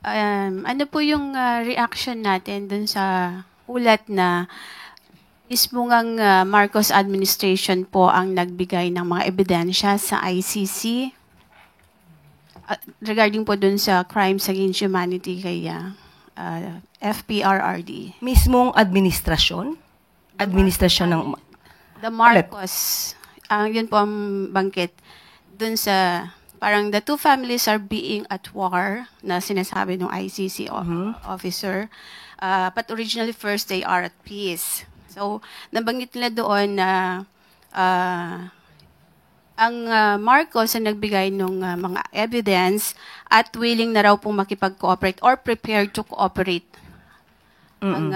Ano po yung reaction natin dun sa ulat na mismo ngang Marcos administration po ang nagbigay ng mga ebidensya sa ICC regarding po dun sa crimes against humanity kay FPRRD? Mismong administrasyon? Administrasyon ng... The Marcos, yun po ang bangkit dun sa parang the two families are being at war na sinasabi ng ICC officer. But originally first they are at peace. So nabanggit nila doon na ang Marcos ang nagbigay ng mga evidence at willing na raw pong makipag-cooperate or prepared to cooperate ang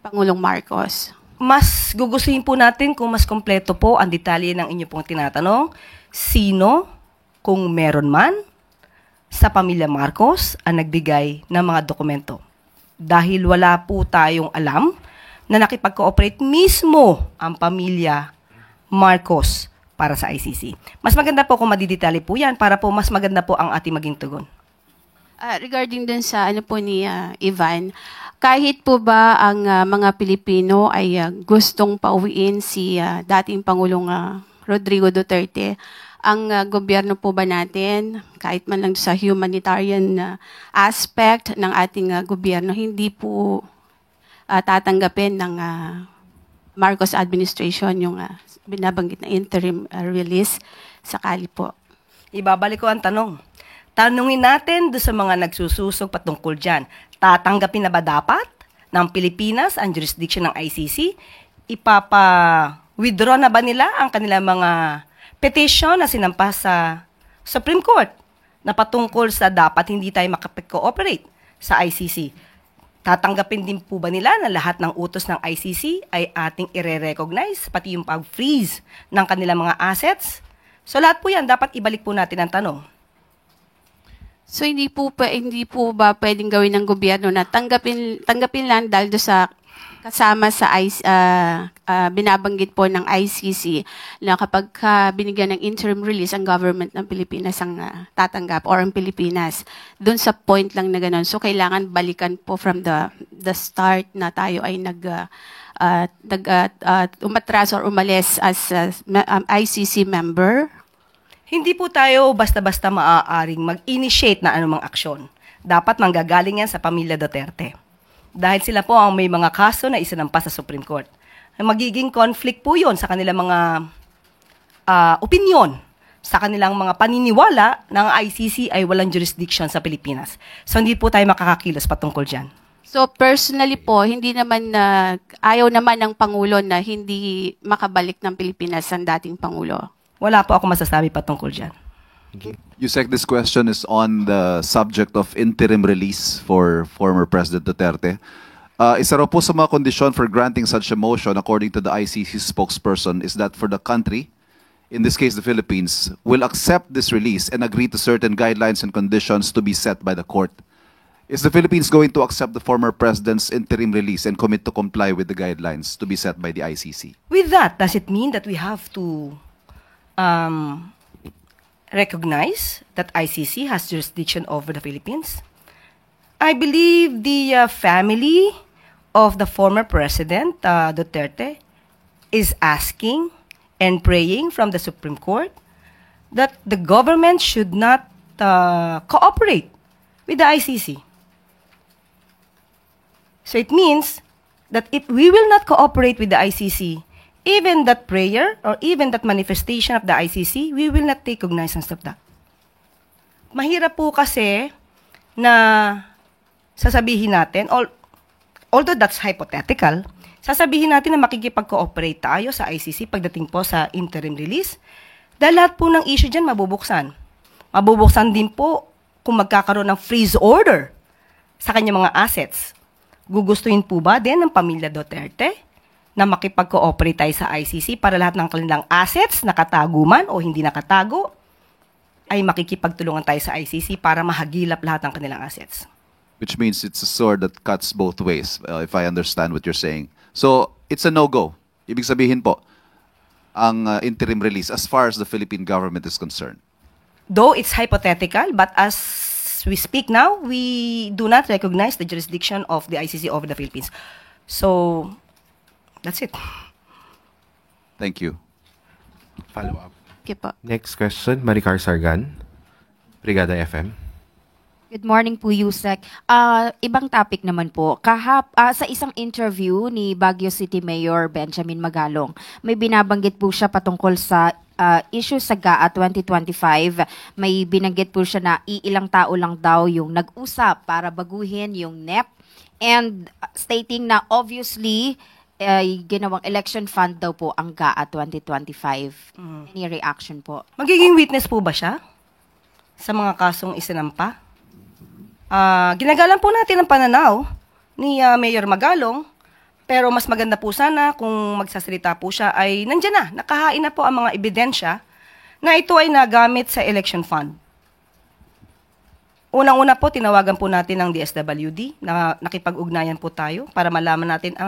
Pangulong Marcos. Mas gugustuhin po natin kung mas kompleto po ang detalye ng inyo pong tinatanong. Sino, kung meron man, sa pamilya Marcos ang nagbigay ng mga dokumento? Dahil wala po tayong alam na nakipag-cooperate mismo ang pamilya Marcos para sa ICC. Mas maganda po kung madidetalye po yan para po mas maganda po ang ating maging tugon. Regarding dun sa ano po ni Ivan, kahit po ba ang mga Pilipino ay gustong pauwiin si dating Pangulong Rodrigo Duterte, ang gobyerno po ba natin, kahit man lang sa humanitarian aspect ng ating gobyerno, hindi po tatanggapin ng Marcos administration yung binabanggit na interim release sakali po? Ibabalik ko ang tanong. Tanungin natin doon sa mga nagsususog patungkol dyan. Tatanggapin na ba dapat ng Pilipinas ang jurisdiction ng ICC? Ipapa-withdraw na ba nila ang kanilang mga petition na sinampas sa Supreme Court na patungkol sa dapat hindi tayo makapag-cooperate sa ICC? Tatanggapin din po ba nila na lahat ng utos ng ICC ay ating i-recognize, pati yung pag-freeze ng kanilang mga assets? So lahat po yan, dapat ibalik po natin ang tanong. So hindi po ba pwedeng gawin ng gobyerno na tanggapin lang dahil do sa kasama sa binabanggit po ng ICC na kapag binigyan ng interim release ang government ng Pilipinas ang tatanggap or ang Pilipinas doon sa point lang na gano'n. So kailangan balikan po from the start na tayo ay umatras or umalis as ICC member. Hindi po tayo basta-basta maaaring mag-initiate na anumang aksyon. Dapat manggagaling yan sa pamilya Duterte. Dahil sila po ang may mga kaso na isinampas sa Supreme Court. Magiging conflict po yun sa kanilang mga opinion, sa kanilang mga paniniwala na ang ICC ay walang jurisdiction sa Pilipinas. So hindi po tayo makakakilos patungkol dyan. So personally po, hindi naman ayaw naman ng Pangulo na hindi makabalik ng Pilipinas ang dating Pangulo. Wala po ako masasabi patungkol dyan. Yusek, this question is on the subject of interim release for former President Duterte. Isa raw po sa mga kondisyon for granting such a motion, according to the ICC spokesperson, is that for the country, in this case the Philippines, will accept this release and agree to certain guidelines and conditions to be set by the court. Is the Philippines going to accept the former president's interim release and commit to comply with the guidelines to be set by the ICC? With that, does it mean that we have to recognize that ICC has jurisdiction over the Philippines? I believe the family of the former President Duterte is asking and praying from the Supreme Court that the government should not cooperate with the ICC. So it means that if we will not cooperate with the ICC, even that prayer or even that manifestation of the ICC, we will not take cognizance of that. Mahirap po kasi na sasabihin natin, although that's hypothetical, sasabihin natin na makikipag-cooperate tayo sa ICC pagdating po sa interim release, dahil lahat po ng issue dyan mabubuksan. Mabubuksan din po kung magkakaroon ng freeze order sa kanyang mga assets. Gugustuhin po ba din ng pamilya Duterte na makipag-cooperate tayo sa ICC para lahat ng kanilang assets, nakatago man o hindi nakatago, ay makikipagtulungan tayo sa ICC para mahagilap lahat ng kanilang assets? Which means it's a sword that cuts both ways, if I understand what you're saying. So, it's a no-go. Ibig sabihin po, ang interim release as far as the Philippine government is concerned. Though it's hypothetical, but as we speak now, we do not recognize the jurisdiction of the ICC over the Philippines. So, that's it. Thank you. Follow up. Okay po. Next question, Maricar Sargan, Brigada FM. Good morning po, Yusek. Ibang topic naman po. Sa isang interview ni Baguio City Mayor Benjamin Magalong, may binabanggit po siya patungkol sa issue sa GAA 2025. May binanggit po siya na iilang tao lang daw yung nag-usap para baguhin yung NEP, and stating na obviously ginawang election fund daw po ang GAA 2025. Any reaction po? Magiging witness po ba siya sa mga kasong isinampa? Ginagalang po natin ang pananaw ni Mayor Magalong, pero mas maganda po sana kung magsasalita po siya ay nandyan na, nakahain na po ang mga ebidensya na ito ay nagamit sa election fund. Unang-una po, tinawagan po natin ang DSWD na nakipag-ugnayan po tayo para malaman natin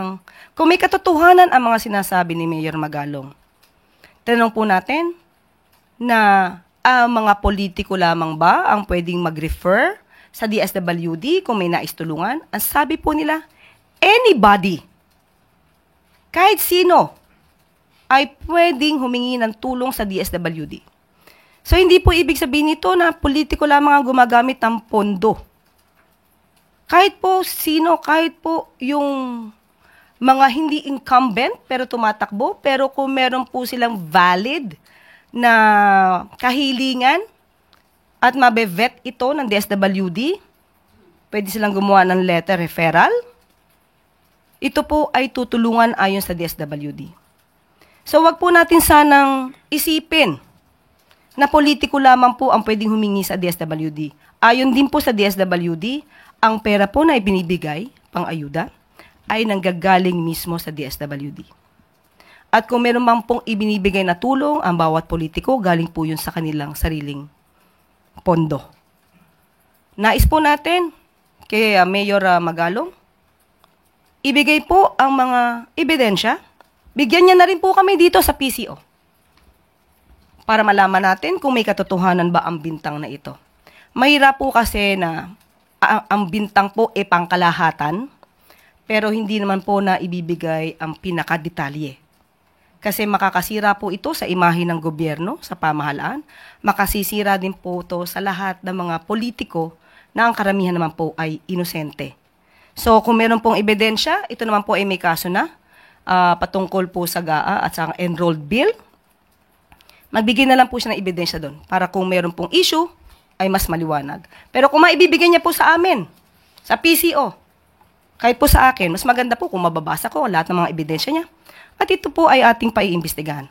kung may katotohanan ang mga sinasabi ni Mayor Magalong. Tanong po natin na mga politiko lamang ba ang pwedeng mag-refer sa DSWD kung may nais tulungan? Ang sabi po nila, anybody, kahit sino, ay pwedeng humingi ng tulong sa DSWD. So, hindi po ibig sabihin nito na politiko lamang ang gumagamit ng pondo. Kahit po sino, kahit po yung mga hindi incumbent pero tumatakbo, pero kung meron po silang valid na kahilingan at mabe-vet ito ng DSWD, pwede silang gumawa ng letter referral. Ito po ay tutulungan ayon sa DSWD. So wag po natin sanang isipin na politiko lamang po ang pwedeng humingi sa DSWD. Ayon din po sa DSWD, ang pera po na ibinibigay pang ayuda ay nanggagaling mismo sa DSWD. At kung meron man pong ibinibigay na tulong ang bawat politiko, galing po yun sa kanilang sariling pondo. Nais po natin kay Mayor Magalong, ibigay po ang mga ebidensya. Bigyan niya na rin po kami dito sa PCO para malaman natin kung may katotohanan ba ang bintang na ito. Mahirap po kasi na ang bintang po ay pangkalahatan, pero hindi naman po na ibibigay ang pinakadetalye. Kasi makakasira po ito sa imahe ng gobyerno, sa pamahalaan. Makasisira din po ito sa lahat ng mga politiko na ang karamihan naman po ay inosente. So kung meron pong ebidensya, ito naman po ay may kaso na patungkol po sa GAA at sa enrolled bill. Magbigay na lang po siya ng ebidensya doon para kung meron pong issue ay mas maliwanag. Pero kung maibibigay niya po sa amin, sa PCO, kahit po sa akin, mas maganda po kung mababasa ko lahat ng mga ebidensya niya. At ito po ay ating paiimbestigahan.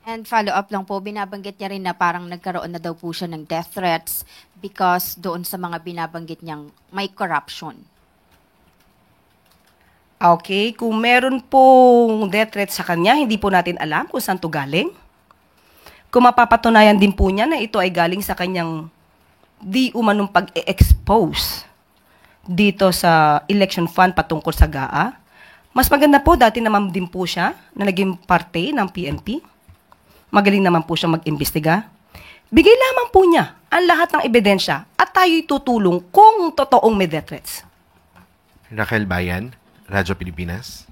And follow up lang po, binabanggit niya rin na parang nagkaroon na daw po siya ng death threats because doon sa mga binabanggit niyang may corruption. Okay, kung meron pong death threat sa kanya, hindi po natin alam kung saan to galing. Kung mapapatunayan din po niya na ito ay galing sa kanyang di umanong pag-expose dito sa election fund patungkol sa GAA, mas maganda po, dati naman din po siya na naging parte ng PNP. Magaling naman po siya mag-imbestiga. Bigay lamang po niya ang lahat ng ebidensya at tayo'y tutulong kung totoong may death threats. Raquel Bayan, Radyo Pilipinas.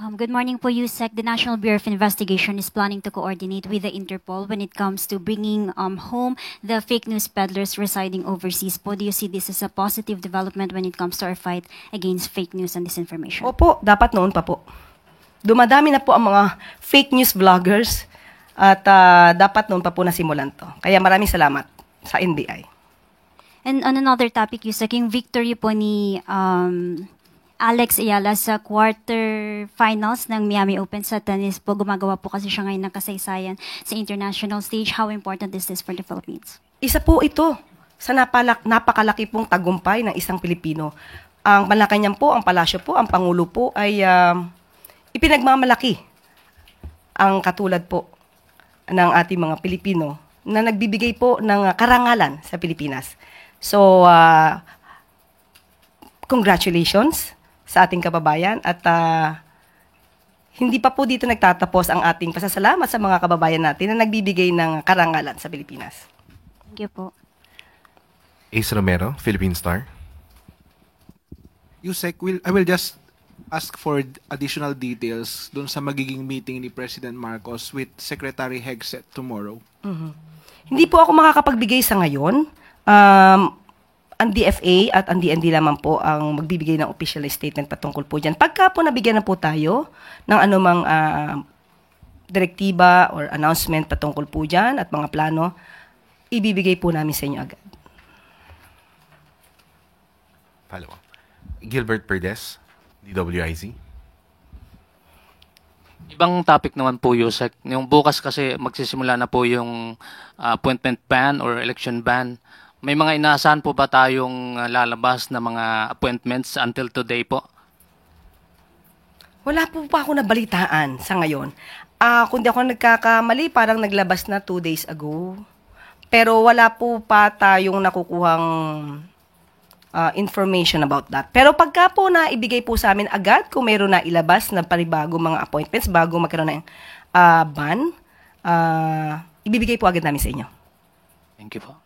Good morning po, Yusek. The National Bureau of Investigation is planning to coordinate with the Interpol when it comes to bringing home the fake news peddlers residing overseas. Po, do you see this as a positive development when it comes to our fight against fake news and disinformation? Opo, dapat noon pa po. Dumadami na po ang mga fake news vloggers at dapat noon pa po nasimulan to. Kaya maraming salamat sa NBI. And on another topic, Yusek, yung victory po ni Alex Ayala sa quarterfinals ng Miami Open sa tennis po. Gumagawa po kasi siya ngayon ng kasaysayan sa international stage. How important is this for the Philippines? Isa po ito sa napakalaki pong tagumpay ng isang Pilipino. Ang Malacanang po, ang palasyo po, ang Pangulo po ay ipinagmamalaki ang katulad po ng ating mga Pilipino na nagbibigay po ng karangalan sa Pilipinas. So, congratulations sa ating kababayan at hindi pa po dito nagtatapos ang ating pasasalamat sa mga kababayan natin na nagbibigay ng karangalan sa Pilipinas. Thank you po. Ace Romero, Philippine Star. Yusek, I will just ask for additional details dun sa magiging meeting ni President Marcos with Secretary Hegseth tomorrow. Hindi po ako makakapagbigay sa ngayon. Ang DFA at ang DND lamang po ang magbibigay ng official statement patungkol po dyan. Pagka po nabigyan na po tayo ng anumang direktiba or announcement patungkol po dyan at mga plano, ibibigay po namin sa inyo agad. Follow up. Gilbert Perdes, DWIZ. Ibang topic naman po, Yusek. Yung bukas kasi magsisimula na po yung appointment ban or election ban. May mga inaasahan po ba tayong lalabas na mga appointments until today po? Wala po pa ako nabalitaan sa ngayon. Kung di ako nagkakamali, parang naglabas na 2 days ago. Pero wala po pa tayong nakukuhang information about that. Pero pagka po na ibigay po sa amin agad, kung mayroon na ilabas na panibago mga appointments bago magkaroon ng ban, ibibigay po agad namin sa inyo. Thank you po.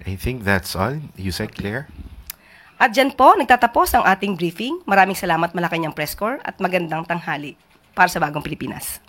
I think that's all. Yusek, Claire. At dyan po, nagtatapos ang ating briefing. Maraming salamat Malacanang Press Corps at magandang tanghali para sa Bagong Pilipinas.